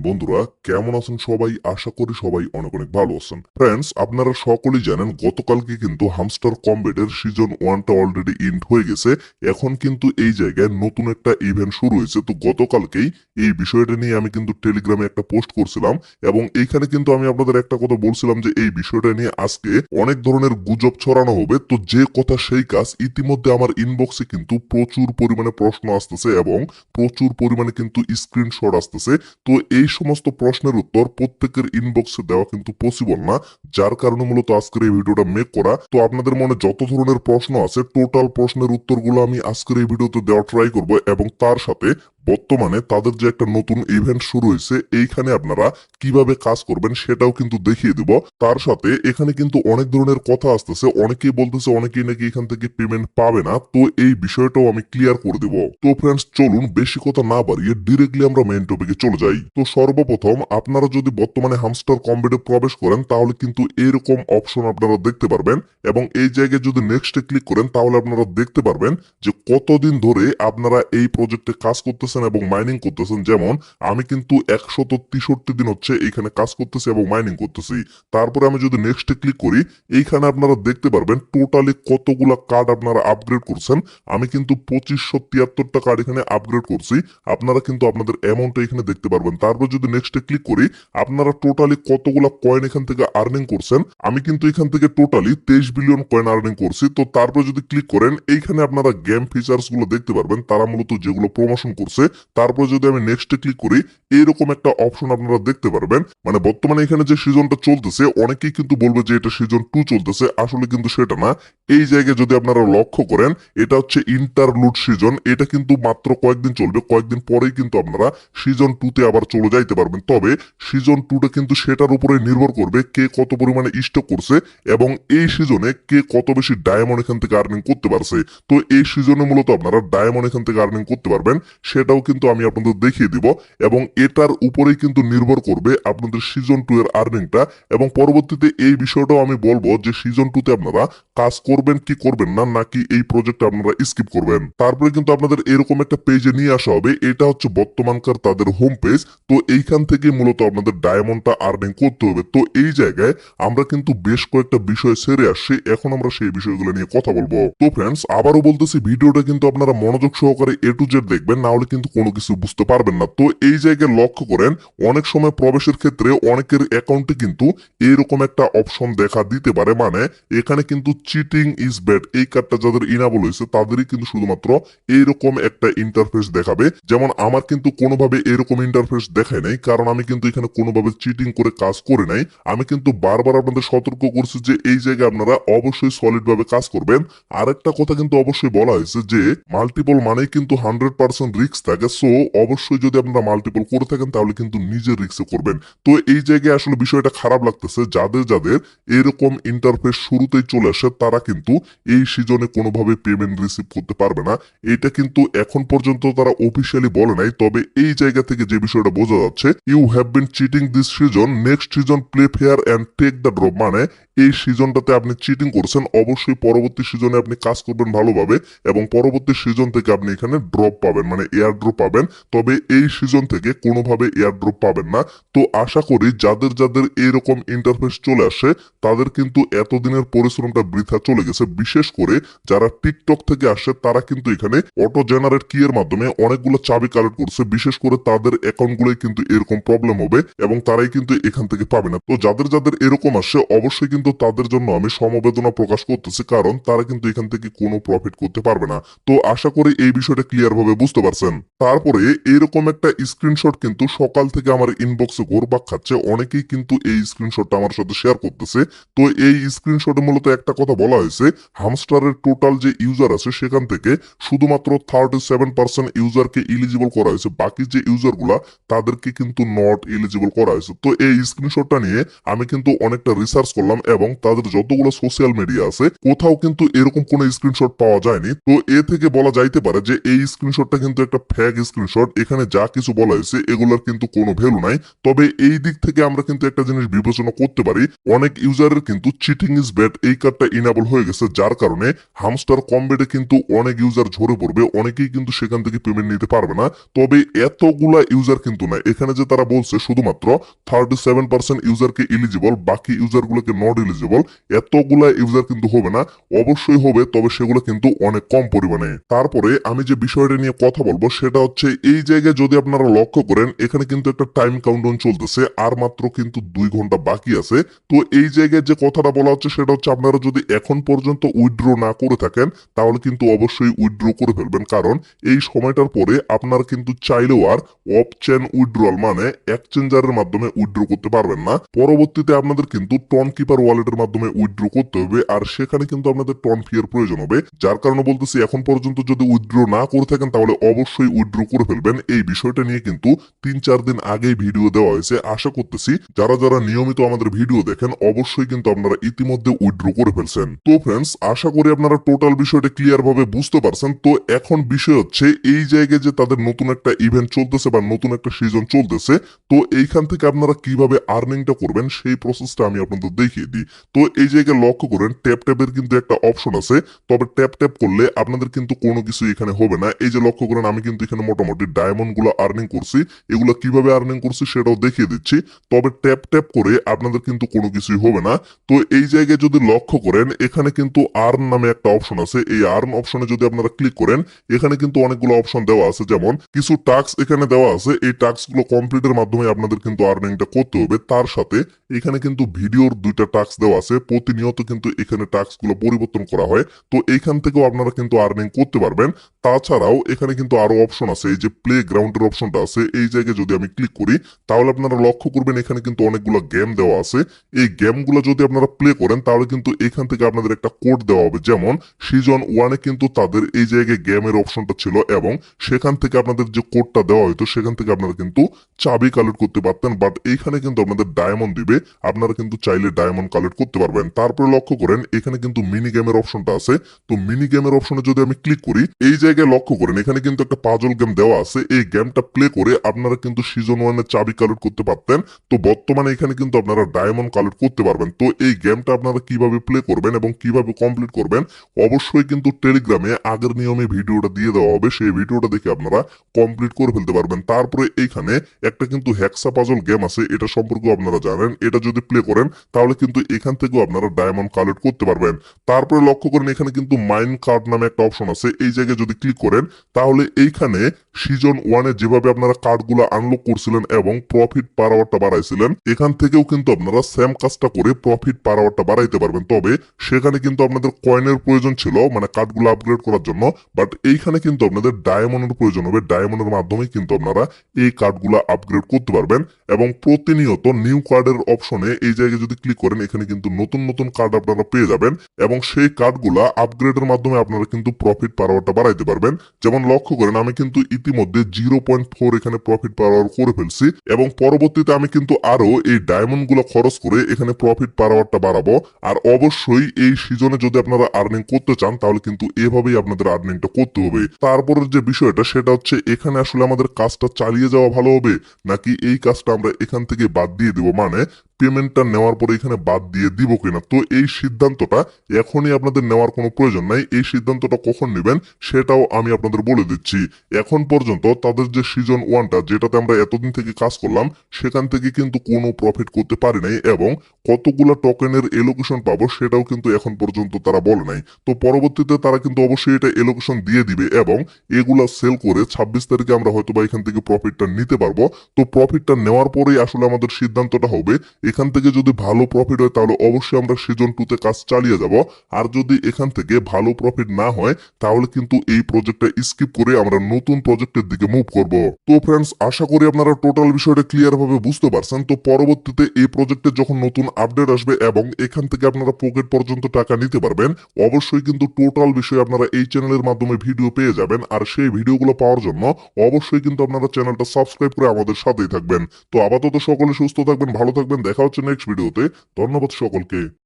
বন্ধুরা, কেমন আছেন সবাই? আশা করি সবাই অনেক অনেক ভালো আছেন। ফ্রেন্ডস, আপনারা সকলেই জানেন গতকালকে কিন্তু হামস্টার কমব্যাটের সিজন 1টা অলরেডি এন্ড হয়ে গেছে। এখন কিন্তু এই জায়গায় নতুন একটা ইভেন্ট শুরু হয়েছে। তো গতকালকেই এই বিষয়টা নিয়ে আমি কিন্তু টেলিগ্রামে একটা পোস্ট করছিলাম এবং এইখানে কিন্তু আমি আপনাদের একটা কথা বলছিলাম যে এই বিষয়টা নিয়ে আজকে অনেক ধরনের গুজব ছড়ানো হবে। তো যে কথা সেই কাজ, ইতিমধ্যে আমার ইনবক্সে কিন্তু প্রচুর পরিমাণে প্রশ্ন আসতেছে এবং প্রচুর পরিমাণে কিন্তু স্ক্রিনশট আসতেছে। তো এই সমস্ত প্রশ্নের উত্তর প্রত্যেকের ইনবক্সে দেওয়া কিন্তু পসিবল না, যার কারণে মূলত আজকের এই ভিডিওটা মেক করা। তো আপনাদের মনে যত ধরনের প্রশ্ন আছে টোটাল প্রশ্নের উত্তরগুলো আমি আজকের এই ভিডিওতে দেওয়া ট্রাই করব এবং তার সাথে বর্তমানে তাদের যে একটা নতুন ইভেন্ট শুরু হয়েছে এইখানে আপনারা কিভাবে কাজ করবেন সেটাও কিন্তু দেখিয়ে দিব। তার সাথে এখানে কিন্তু অনেক ধরনের কথা আসতেছে, অনেকেই বলতেছে অনেকেই নাকি এখান থেকে পেমেন্ট পাবে না। তো এই বিষয়টাও আমি ক্লিয়ার করে দেব। তো ফ্রেন্ডস, চলুন বেশি কথা না বাড়িয়ে ডিরেক্টলি আমরা মেইন টপিকে চলে যাই। তো সর্বপ্রথম আপনারা যদি বর্তমানে হামস্টার কমব্যাটে প্রবেশ করেন তাহলে কিন্তু এরকম অপশন আপনারা দেখতে পারবেন এবং এই জায়গায় যদি নেক্সটে ক্লিক করেন তাহলে আপনারা দেখতে পারবেন যে কতদিন ধরে আপনারা এই প্রজেক্টে কাজ করতেছেন এবং মাইনিং করতেছেন। যেমন আমি কিন্তু 163 দিন হচ্ছে এখানে কাজ করতেছি এবং মাইনিং করতেছি। তারপরে আমি যদি নেক্সটে ক্লিক করি, এইখানে আপনারা দেখতে পারবেন টোটালি কতগুলা কার্ড আপনারা আপগ্রেড করছেন। আমি কিন্তু 2573টা কার্ড এখানে আপগ্রেড করছি। আপনারা কিন্তু আপনাদের অ্যামাউন্টটা এখানে দেখতে পারবেন। তারপর যদি নেক্সটে ক্লিক করি, আপনারা টোটালি কতগুলা কয়েন এখান থেকে আর্নিং করছেন। আমি কিন্তু এখান থেকে টোটালি 23 বিলিয়ন কয়েন আর্নিং করছি। তো তারপর যদি ক্লিক করেন, এইখানে আপনারা গেম ফিচার্স গুলো দেখতে পারবেন, তারা মূলত যেগুলো প্রমোশন করছে। তারপর যদি আমি নেক্সটে ক্লিক করি, এইরকম একটা অপশন আপনারা দেখতে পারবেন। মানে বর্তমানে এখানে যে সিজনটা চলতেছে, অনেকেই কিন্তু বলবে যে এটা সিজন 2 চলতেছে, আসলে কিন্তু সেটা না। এই জায়গায় যদি আপনারা লক্ষ্য করেন, এটা হচ্ছে ইন্টারলুড সিজন। এটা কিন্তু মাত্র কয়েকদিন চলবে, কয়েকদিন পরেই কিন্তু আপনারা সিজন 2 তে আবার চলে যাইতে পারবেন। তবে সিজন 2টা কিন্তু সেটার উপরে নির্ভর করবে কে কত পরিমাণে স্টক করছে এবং এই সিজনে কে কত বেশি ডায়মন্ড এখান থেকে আর্নিং করতে পারছে। তো এই সিজনে মূলত আপনারা ডায়মন্ড এখান থেকে আর্নিং করতে পারবেন, সেটাও কিন্তু আমি আপনাদের দেখিয়ে দিব এবং এটার উপরেই কিন্তু নির্ভর করবে আপনাদের সিজন 2 এর আর্নিংটা। এবং পরবর্তীতে এই বিষয়টাও আমি বলবো যে সিজন 2 তে আপনারা কাজ করবেন কি করবেন না, নাকি এই প্রজেক্টটা আপনারা স্কিপ করবেন। তারপরে কিন্তু আপনাদের এরকম একটা পেজে নিয়ে আসা হবে, এটা হচ্ছে বর্তমানকার তাদের হোম পেজ। তো এইখান থেকে মূলত আপনাদের ডায়মন্ডটা আর্নিং করতে হবে। তো এই জায়গায় আমরা কিন্তু বেশ কয়েকটা বিষয় সেরে আসছি, এখন আমরা সেই বিষয়গুলো নিয়ে কথা বলবো। তো ফ্রেন্ডস, আবারও বলতেছি ভিডিওটা কিন্তু আপনারা মনোযোগ সহকারে এ টু জেড দেখবেন, না হলে কিন্তু কোনো কিছু বুঝতে পারবেন না। তো এই জায়গায় লক্ষ্য করেন, অনেক সময় প্রবেশের ক্ষেত্রে অনেকের অ্যাকাউন্টে কিন্তু এরকম একটা অপশন দেখা দিতে পারে। মানে এখানে কিন্তু চিটিং ইজ ব্যাড, এই কার্ডটা যাদের ইনাবল হয়েছে তাদেরই কিন্তু শুধুমাত্র এইরকম একটা ইন্টারফেস দেখাবে। যেমন আমার কিন্তু কোনোভাবে এরকম ইন্টারফেস দেখায় নাই, কারণ আমি কিন্তু এখানে কোনোভাবে চিটিং করে কাজ করে নাই। আমি কিন্তু বারবার আপনাদের সতর্ক করছি যে এই জায়গায় আপনারা অবশ্যই সলিড ভাবে কাজ করবেন। আরেকটা কথা কিন্তু অবশ্যই বলা হয়েছে যে মাল্টিপল মানেই কিন্তু 100% রিস্ক থাকে। সো অবশ্যই যদি আপনারা মাল্টিপল করে থাকেন তাহলে কিন্তু নিজের রিস্কে করবেন। তো এই জায়গায় আসলে বিষয়টা খারাপ লাগতেছে, যাদের যাদের এরকম ইন্টারফেস শুরুতেই চলে আসে তারা কিন্তু এই সিজনে কোনোভাবে পেমেন্ট রিসিভ করতে পারবে না। এটা কিন্তু এখন পর্যন্ত তারা অফিসিয়ালি বলে নাই, তবে এই জায়গা থেকে যে বিষয়টা বোঝা যাচ্ছে, you have been cheating this season, next season play fair and take the drop. মানে এই সিজনটাতে আপনি চিটিং করছেন, অবশ্যই পরবর্তী সিজনে আপনি কাজ করবেন ভালোভাবে এবং পরবর্তী সিজন থেকে আপনি এখানে ড্রপ পাবেন, মানে এয়ার ড্রপ পাবেন। তবে এই সিজন থেকে কোনোভাবে এয়ার ড্রপ পাবেন না। তো আশা করি যাদের যাদের এরকম ইন্টারফেস চলে আসে তাদের কিন্তু এতদিনের পরিশ্রমটা বৃথা চলে গেছে। বিশেষ করে যারা টিকটক থেকে আসে তারা কিন্তু এখানে অটো জেনারেট কি এর মাধ্যমে অনেকগুলো চাবি কালেক্ট করছে। বিশেষ করে তাদের অ্যাকাউন্ট গুলোই কিন্তু এরকম প্রবলেম হবে এবং তারাই কিন্তু এখান থেকে পাবে না। তো যাদের যাদের এরকম আসে অবশ্যই কিন্তু তাদের জন্য আমি সমবেদনা প্রকাশ করতেছি, কারণ তারা কিন্তু এখান থেকে কোনো প্রফিট করতে পারবে না। তো আশা করি এই বিষয়টা ক্লিয়ার ভাবে বুঝতে পারছেন। তারপরে এরকম একটা স্ক্রিনশট কিন্তু সকাল থেকে আমার ইনবক্সে ঘুরপাক খাচ্ছে, অনেকেই কিন্তু এই স্ক্রিনশটটা আমার সাথে শেয়ার করতেছে। তো এই স্ক্রিনশটে মূলত একটা কথা বলা হয়েছে, হামস্টারের টোটাল যে ইউজার আছে সেখান থেকে শুধুমাত্র 37% ইউজারকে ইলিজিবল করা হয়েছে, বাকি যে ইউজার গুলা তাদেরকে কিন্তু নট এলিজিবল করা হয়েছে। তো এই স্ক্রিনশটটা নিয়ে আমি কিন্তু অনেকটা রিসার্চ করলাম এবং তাদের যতগুলো সোশ্যাল মিডিয়া আছে কোথাও কিন্তু এরকম কোনো স্ক্রিনশট পাওয়া যায়নি। তো এ থেকে বলা যাইতে পারে যে এই স্ক্রিনশটটা কিন্তু একটা ফেক স্ক্রিনশট। এখানে যা কিছু বলা হয়েছে এগুলোর কিন্তু কোনো ভ্যালু নাই। তবে এই দিক থেকে আমরা কিন্তু একটা জিনিস বিবেচনা করতে পারি, অনেক ইউজারের কিন্তু চিটিং ইজ ব্যাড এই কার্ডটা ইনেবল হয়ে গেছে, যার কারণে হামস্টার কমবেটে কিন্তু অনেক ইউজার ঝরে পড়বে, অনেকেই কিন্তু সেখান থেকে পেমেন্ট নিতে পারবে না। তবে এতগুলা ইউজার কিন্তু না, এখানে যে তারা বলছে শুধুমাত্র 37% ইউজারকে এলিজিবল, বাকি ইউজারগুলোকে নট এলিজিবল, এতগুলা ইউজার কিন্তু হবে না। অবশ্যই হবে, তবে সেগুলো কিন্তু অনেক কম পরিমাণে। তারপরে আমি যে বিষয়টা নিয়ে কথা বলবো সেটা হচ্ছে, এই জায়গায় যদি আপনারা লক্ষ্য করেন এখানে কিন্তু একটা টাইম কাউন্টডাউন চলতেছে, আর মাত্র কিন্তু 2 ঘন্টা বাকি আছে। তো এই জায়গায় যে কথাটা বলা হচ্ছে সেটা হচ্ছে, আপনারা যদি এখন পর্যন্ত উইথড্র না করে থাকেন তাহলে কিন্তু অবশ্যই উইথড্র করে ফেলবেন, কারণ এই সময়টার পরে আপনারা কিন্তু চাইলেও আর অফ চেন উইথড্রল মানে এক্সচেঞ্জারের মাধ্যমে উইথড্র করতে পারবেন না। পরবর্তীতে আপনাদের কিন্তু টন কিপার ওয়ালেটের মাধ্যমে উইথড্র করতে হবে, আর সেখানে কিন্তু আপনাদের টন ফি এর প্রয়োজন হবে। যার কারণে বলতেছি, এখন পর্যন্ত যদি উইথড্র না করে থাকেন তাহলে অবশ্যই উইথড্র করে ফেলবেন। এই বিষয়টা নিয়ে কিন্তু 3-4 দিন আগেই ভিডিও দেওয়া হয়েছে। আশা করতেছি যারা যারা নিয়মিত আমাদের ভিডিও দেখেন অবশ্যই কিন্তু আপনারা ইতিমধ্যে উইথড্র করে ফেলছেন। তো ফ্রেন্ডস, আশা করি আপনারা টোটাল বিষয়টা ক্লিয়ার ভাবে বুঝতে পারছেন। তো এখন বিষয় হচ্ছে, এই জায়গায় যে তাদের নতুন একটা ইভেন্ট চলতেছে বা নতুন একটা সিজন চলতেছে, তো এইখান থেকে আপনারা কিভাবে আর্নিংটা করবেন সেই প্রসেসটা আমি আপনাদের দেখিয়ে দিই। তো এই জায়গায় লক্ষ্য করেন, ট্যাপ ট্যাপের কিন্তু একটা অপশন আছে, তবে ট্যাপ ট্যাপ করলে আপনাদের কিন্তু কোনো কিছু এখানে হবে না। এই যে লক্ষ্য করেন, আমি কিন্তু এখানে মোটামুটি ডায়মন্ড গুলো আর্নিং করছি, এগুলো কিভাবে আর্নিং করছি সেটাও দেখিয়ে দিচ্ছি। তবে ট্যাপ ট্যাপ করে আপনাদের কিন্তু কোনো কিছুই হবে না। তো এই জায়গায় যদি লক্ষ্য করেন, এখানে কিন্তু আর্ন নামে একটা অপশন আছে। এই আর্ন অপশনে যদি আপনারা ক্লিক করেন, এখানে কিন্তু অনেকগুলো অপশন দেওয়া আছে, যেমন কিছু টাস্ক এখানে দেওয়া আছে। এই টাস্ক গুলো কমপ্লিটের মাধ্যমে আপনাদের কিন্তু আর্নিংটা করতে হবে। তার সাথে এখানে কিন্তু ভিডিওর 2টা টাস্ক দেওয়া আছে, প্রতিনিয়ত কিন্তু এখানে টাস্ক গুলো পরিবর্তন করা হয়। তো এইখান থেকেও আপনারা কিন্তু আর্নিং করতে পারবেন। তাছাড়াও এখানে কিন্তু আরো অপশন আছে, এই যে প্লে গ্রাউন্ডের অপশনটা আছে, এই জায়গায় যদি আমি ক্লিক করি তাহলে আপনারা লক্ষ্য করবেন এখানে কিন্তু অনেকগুলো গেম দেওয়া আছে। এই গেমগুলো যদি আপনারা প্লে করেন তাহলে কিন্তু এখান থেকে আপনাদের একটা কোড দেওয়া হবে। যেমন সিজন 1-এ কিন্তু তাদের এই জায়গায় গেমের অপশনটা ছিল, এবং সেখান থেকে আপনাদের যে কোডটা দেওয়া হতো সেখান থেকে আপনারা কিন্তু চাবি কালেক্ট করতে পারতেন, বাট এইখানে কিন্তু আপনাদের ডায়মন্ড দিবে, আপনারা কিন্তু চাইলে ডায়মন্ড কালেক্ট করতে পারবেন। তারপরে লক্ষ্য করেন এখানে কিন্তু মিনি গেমের অপশনটা আছে। তো মিনি গেমের অপশনে যদি আমি ক্লিক করি, এই জায়গায় লক্ষ্য করেন এখানে কিন্তু একটা পাজল গেম দেওয়া আছে। এই গেমটা প্লে করে আপনারা কিন্তু সিজন 1-এর চাবি কালেক্ট করতে পারতেন। তো বর্তমানে এখানে কিন্তু আপনারা ডায়মন্ড কালেক্ট করতে পারবেন। তো এই গেমটা আপনারা কিভাবে প্লে করবেন এবং কিভাবে কমপ্লিট করবেন অবশ্যই কিন্তু টেলিগ্রামে আগের নিয়মে ভিডিওটা দিয়ে দেওয়া হবে, সেই ভিডিওটা দেখে আপনারা কমপ্লিট করে ফেলতে পারবেন। তারপরে এইখানে একটা কিন্তু হ্যাক্সা পাজল গেম আছে, এটা সম্পর্কে আপনারা জানেন। এটা যদি প্লে করেন তাহলে কিন্তু এখান থেকেও আপনারা ডায়মন্ড কালেক্ট করতে পারবেন। তারপরে লক্ষ্য করেন এখানে কিন্তু মাইন কার্ড নামে একটা অপশন আছে, এই জায়গায় যদি ক্লিক করেন তাহলে এইখানে সিজন 1-এ যেভাবে আপনারা কার্ডগুলো আনলক করছিলেন এবং প্রফিট পার আওয়ারটা বাড়াইছিলেন, এখান থেকেও কিন্তু আপনারা সেম কাজটা করে প্রফিট পার আওয়ারটা বাড়াইতে পারবেন। তবে সেখানে কিন্তু আপনাদের কয়েনের প্রয়োজন ছিল, মানে কার্ডগুলো আপগ্রেড করার জন্য, বাট এইখানে কিন্তু আপনাদের ডায়মন্ডের প্রয়োজন হবে। ডায়মন্ডের মাধ্যমে কিন্তু আপনারা এই কার্ডগুলো আপগ্রেড করতে পারবেন, এবং প্রতিনিয়ত নিউ কার্ডের অপশনে এই জায়গায় যদি ক্লিক করেন এখানে কিন্তু নতুন নতুন কার্ড আপনারা পেয়ে যাবেন, এবং সেই কার্ডগুলা আপগ্রেডের মাধ্যমে আপনারা কিন্তু প্রফিট পার আওয়ারটা বাড়াইতে পারবেন। যেমন লক্ষ্য করেন আমি কিন্তু ইতিমধ্যে 0.4 এখানে প্রফিট পার আওয়ার করে ফেলছি, এবং পরবর্তীতে আমি কিন্তু আরো এই ডায়মন্ড গুলো খরচ করে এখানে প্রফিট পার আওয়ারটা বাড়াবো। আর অবশ্যই এই সিজনে যদি আপনারা আর্নিং করতে চান তাহলে কিন্তু এভাবেই আপনাদের আর্নিংটা করতে হবে। তারপরের যে বিষয়টা সেটা হচ্ছে, এখানে আসলে আমাদের কাজটা চালিয়ে যাওয়া ভালো হবে নাকি এই কাজটা আমরা এখান থেকে বাদ দিয়ে দিব, মানে পেমেন্টটা নেওয়ার পরে এখানে বাদ দিয়ে দিব কিনা। তো এই সিদ্ধান্তটা এখনই আপনাদের নেওয়ার কোনো প্রয়োজন নাই। এই সিদ্ধান্তটা কখন নেবেন সেটাও আমি আপনাদের বলে দিচ্ছি। এখন পর্যন্ত তাদের যে সিজন 1টা যেটাতে আমরা এতদিন থেকে কাজ করলাম সেখান থেকে কিন্তু কোনো প্রফিট করতে পারি নাই, এবং কতগুলা টোকেনের এলোকেশন পাবো সেটাও কিন্তু এখন পর্যন্ত তারা বলে নাই। তো পরবর্তীতে তারা কিন্তু অবশ্যই এটা এলোকেশন দিয়ে দিবে, এবং এগুলা সেল করে 26 তারিখে আমরা হয়তো বা এখান থেকে প্রফিটটা নিতে পারবো। তো প্রফিটটা নেওয়ার পরেই আসলে আমাদের সিদ্ধান্তটা হবে। এখান থেকে যদি ভালো প্রফিট হয় তাহলে অবশ্যই আমরা সিজন 2-তে কাজ চালিয়ে যাব, আর যদি এখান থেকে ভালো প্রফিট না হয় তাহলে কিন্তু এই প্রজেক্টটা স্কিপ করে আমরা নতুন প্রজেক্টের দিকে মুভ করব। তো ফ্রেন্ডস, আশা করি আপনারা টোটাল বিষয়টা ক্লিয়ার ভাবে বুঝতে পারছেন। তো পরবর্তীতে এই প্রজেক্টে যখন নতুন আপডেট আসবে এবং এখান থেকে আপনারা পকেট পর্যন্ত টাকা নিতে পারবেন, অবশ্যই কিন্তু টোটাল বিষয়ে আপনারা এই চ্যানেলের মাধ্যমে ভিডিও পেয়ে যাবেন। আর সেই ভিডিওগুলো পাওয়ার জন্য অবশ্যই কিন্তু আপনারা চ্যানেলটা সাবস্ক্রাইব করে আমাদের সাথেই থাকবেন। তো আপাতত সকলে সুস্থ থাকবেন, ভালো থাকবেন, দেখা হচ্ছে নেক্সট ভিডিওতে। ধন্যবাদ সকলকে।